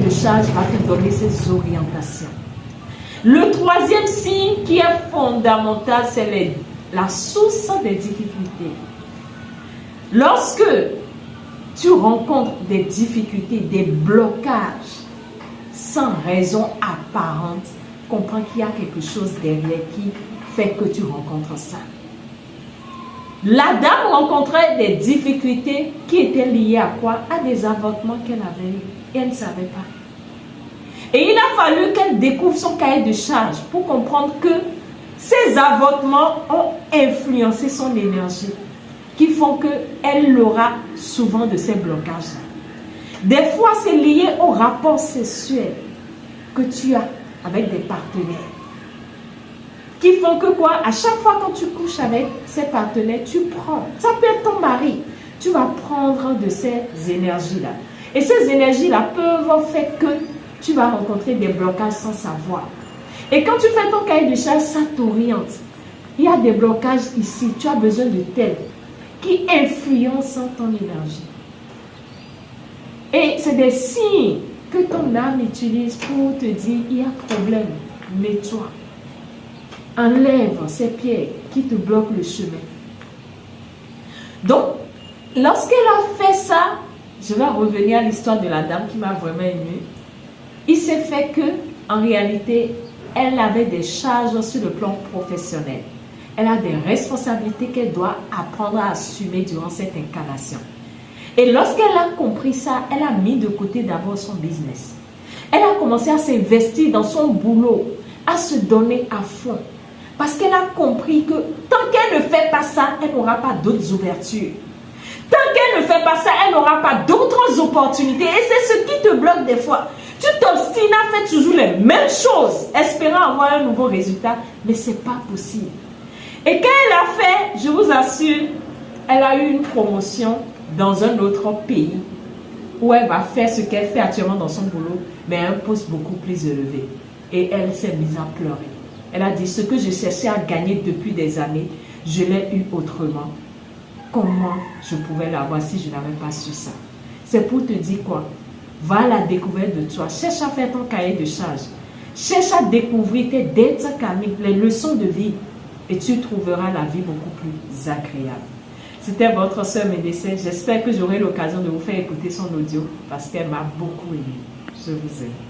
de charge va te donner ces orientations. Le troisième signe qui est fondamental, c'est la source des difficultés. Lorsque tu rencontres des difficultés, des blocages, sans raison apparente, comprends qu'il y a quelque chose derrière qui fait que tu rencontres ça. La dame rencontrait des difficultés qui étaient liées à quoi? À des avortements qu'elle avait eus et elle ne savait pas. Et il a fallu qu'elle découvre son cahier de charge pour comprendre que ces avortements ont influencé son énergie, qui font qu'elle aura souvent de ces blocages. Des fois, c'est lié au rapport sexuel que tu as avec des partenaires. Qui font que quoi? À chaque fois quand tu couches avec ces partenaires, tu prends. Ça peut être ton mari. Tu vas prendre de ces énergies-là. Et ces énergies-là peuvent faire que tu vas rencontrer des blocages sans savoir. Et quand tu fais ton cahier de charge, ça t'oriente. Il y a des blocages ici. Tu as besoin de tel qui influencent ton énergie. Et c'est des signes que ton âme utilise pour te dire, il y a problème, mets-toi. Enlève ces pierres qui te bloquent le chemin. Donc, lorsqu'elle a fait ça, je vais revenir à l'histoire de la dame qui m'a vraiment émue. Il s'est fait que, en réalité, elle avait des charges sur le plan professionnel. Elle a des responsabilités qu'elle doit apprendre à assumer durant cette incarnation. Et lorsqu'elle a compris ça, elle a mis de côté d'abord son business. Elle a commencé à s'investir dans son boulot, à se donner à fond. Parce qu'elle a compris que tant qu'elle ne fait pas ça, elle n'aura pas d'autres ouvertures. Tant qu'elle ne fait pas ça, elle n'aura pas d'autres opportunités. Et c'est ce qui te bloque des fois. Tu t'obstines à faire toujours les mêmes choses, espérant avoir un nouveau résultat, mais ce n'est pas possible. Et quand elle a fait, je vous assure, elle a eu une promotion dans un autre pays où elle va faire ce qu'elle fait actuellement dans son boulot, mais à un poste beaucoup plus élevé. Et elle s'est mise à pleurer. Elle a dit, ce que je cherchais à gagner depuis des années, je l'ai eu autrement. Comment je pouvais l'avoir si je n'avais pas su ça? C'est pour te dire quoi? Va à la découverte de toi. Cherche à faire ton cahier de charge. Cherche à découvrir tes dettes karmiques, les leçons de vie. Et tu trouveras la vie beaucoup plus agréable. C'était votre sœur Médecin. J'espère que j'aurai l'occasion de vous faire écouter son audio parce qu'elle m'a beaucoup aimé. Je vous aime.